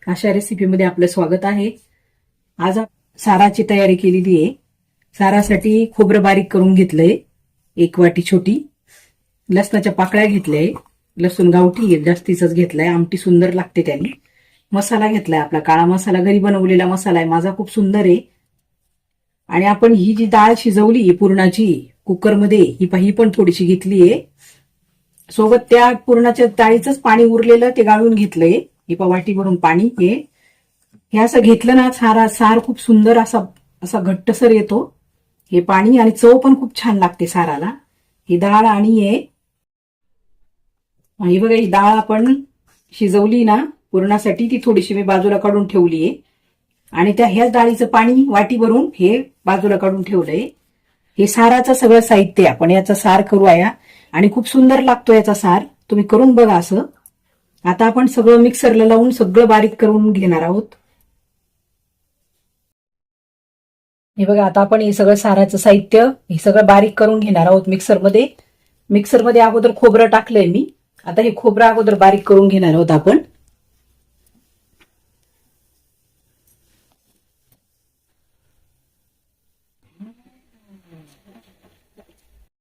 अशा रेसिपीमध्ये आपलं स्वागत आहे। आज साराची तयारी केलेली आहे। सारासाठी खोबरं बारीक करून घेतलंय, 1 वाटी छोटी। लसणाच्या पाकळ्या घेतल्या, लसूण गावठी जास्तीच घेतलाय, आमटी सुंदर लागते त्याने। मसाला घेतलाय, आपला काळा मसाला, घरी बनवलेला मसाला आहे माझा, खूप सुंदर आहे। आणि आपण ही जी डाळ शिजवली पुरणाची कुकरमध्ये, ही पण थोडीशी घेतलीये सोबत। त्या पुरणाच्या डाळीचंच पाणी उरलेलं ते गाळून घेतलंय, ही वाटी भरून पाणी। हे असं घेतलं ना, सार खूप सुंदर असा घट्टसर येतो हे पाणी, आणि चव पण खूप छान लागते साराला। ही डाळ आणि ही बघा, ही डाळ आपण शिजवली ना पुरणासाठी, ती थोडीशी मी बाजूला काढून ठेवलीये। आणि ह्याच डाळीचं पाणी वाटी भरून हे बाजूला काढून ठेवलंय। हे साराचं सगळं साहित्य, आपण याचा सार करूया आणि खूप सुंदर लागतो याचा सार, तुम्ही करून बघा असं। आता आपण सगळं मिक्सरला लावून सगळं बारीक करून घेणार आहोत। हे बघा, आता आपण हे सगळं साराचं साहित्य हे सगळं बारीक करून घेणार आहोत मिक्सरमध्ये। मिक्सरमध्ये अगोदर खोबरं टाकलंय मी, आता हे खोबरं अगोदर बारीक करून घेणार आहोत आपण।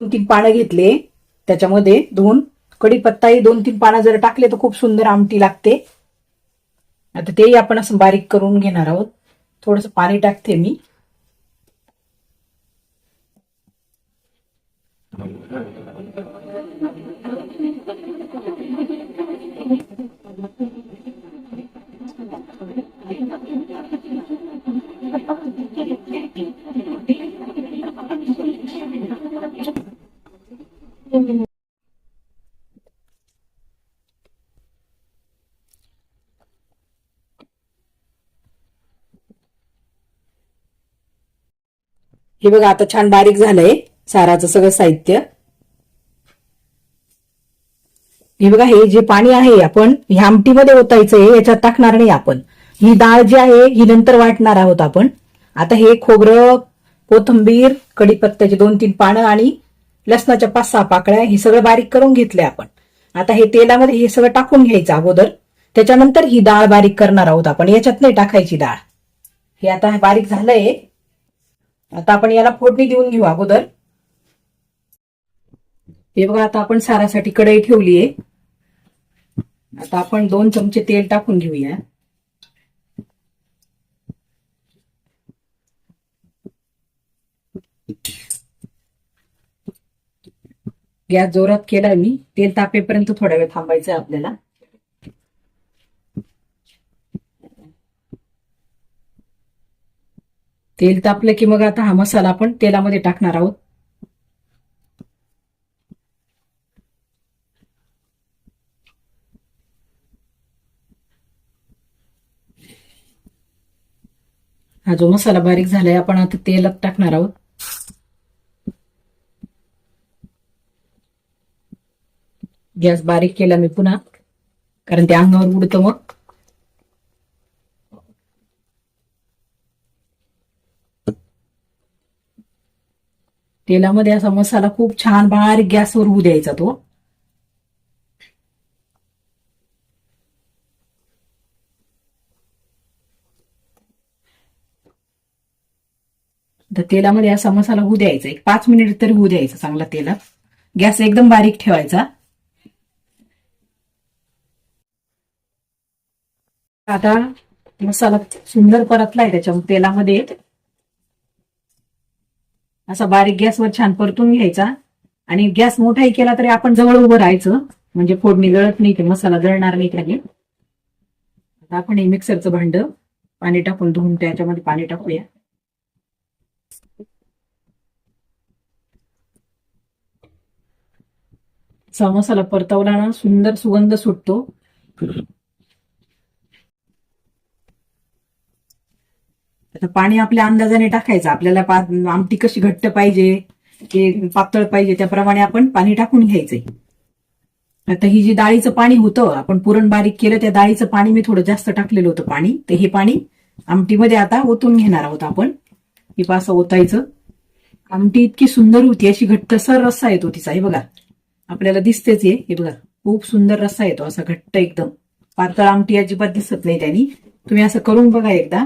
2-3 पानं घेतले, त्याच्यामध्ये 2 कढीपत्ताही 2-3 पानं जर टाकले तर खूप सुंदर आमटी लागते। आता तेही आपण असं बारीक करून घेणार आहोत। थोडंसं पाणी टाकते मी। हे बघा, आता छान बारीक झालंय साराचं सगळं साहित्य। हे बघा, हे जे पाणी आहे आपण ह्या आमटीमध्ये ओतायचंय, याच्यात टाकणार नाही आपण। ही डाळ जी आहे ही नंतर वाटणार आहोत आपण। आता हे खोबरं, कोथिंबीर, कढीपत्त्याचे 2-3 पानं आणि लसणाच्या 5-6 पाकळ्या, हे सगळं बारीक करून घेतले आपण। आता हे तेलामध्ये हे सगळं टाकून घ्यायचं अगोदर, त्याच्यानंतर ही डाळ बारीक करणार आहोत आपण, याच्यात नाही टाकायची डाळ। हे आता बारीक झालंय, आता आपण याला फोडणी देऊन घेऊ अगोदर। हे बघा, आता आपण सारासाठी कढई ठेवलीये। आता आपण 2 चमचे तेल टाकून घेऊया। गॅस जोरात केलाय मी, तेल तापेपर्यंत थोडा वेळ थांबायचंय आपल्याला। तेल तापलं की मग आता हा मसाला आपण तेलामध्ये टाकणार आहोत। हा जो मसाला बारीक झालाय आपण आता तेलात टाकणार आहोत। गॅस बारीक केला मी पुन्हा, कारण ते अंगावर उडतं मग। तेलामध्ये असा मसाला खूप छान बारीक गॅसवर होऊ द्यायचा तो। तर तेलामध्ये असा मसाला होऊ द्यायचा, 1-5 मिनिट तरी होऊ द्यायचा चांगला तेलात। गॅस एकदम बारीक ठेवायचा। आता मसाला सुंदर परतलाय त्याच्या तेलामध्ये, असा बारीक गॅसवर छान परतून घ्यायचा। आणि गॅस मोठाही केला तरी आपण जवळ उभं राहायचं, म्हणजे फोडणी जळत नाही, ते मसाला जळणार नाही त्याने। आता आपण हे मिक्सरचं भांड पाणी टाकून धुवून त्याच्यामध्ये पाणी टाकूया। असा मसाला परतवला ना, सुंदर सुगंध सुटतो। आता पाणी आपल्या अंदाजाने टाकायचं, आपल्याला आमटी कशी घट्ट पाहिजे की पातळ पाहिजे त्याप्रमाणे आपण पाणी टाकून घ्यायचंय। आता ही जी डाळीचं पाणी होतं, आपण पुरण बारीक केलं त्या डाळीचं पाणी मी थोडं जास्त टाकलेलं होतं पाणी, तर हे पाणी आमटीमध्ये आता ओतून घेणार आहोत आपण। हे पासं ओतायचं। आमटी इतकी सुंदर होती, अशी घट्टसर रस्सा येतो तिचा। हे बघा, आपल्याला दिसतेच हे बघा, खूप सुंदर रस्सा येतो असा घट्ट एकदम। पातळ आमटी अजिबात दिसत नाही त्यांनी। तुम्ही असं करून बघा एकदा.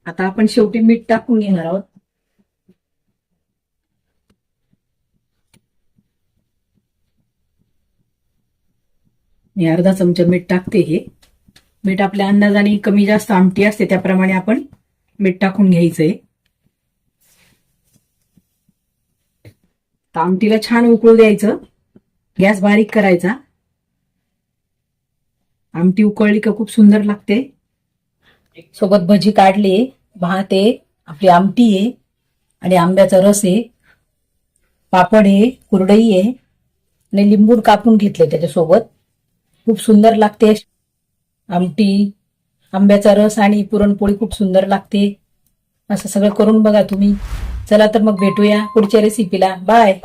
आता आपण शेवटी मीठ टाकून घेणार आहोत. मी अर्धा चमचा मीठ टाकते. हे मीठ आपल्या अंदाजाने कमी जास्त आमटी असते त्याप्रमाणे आपण मीठ टाकून घ्यायचंय. तर आमटीला छान उकळू द्यायचं. गॅस बारीक करायचा. आमटी उकळली का खूप सुंदर लागते. सोबत भजी काढली, भात आहे, आपली आमटी आहे आणि आंब्याचा रस आहे, पापड आहे, कुरडई आहे आणि लिंबू कापून घेतले त्याच्यासोबत. खूप सुंदर लागते आमटी, आंब्याचा रस आणि पुरणपोळी खूप सुंदर लागते. असं सगळं करून बघा तुम्ही. चला तर मग भेटूया पुढच्या रेसिपीला. बाय.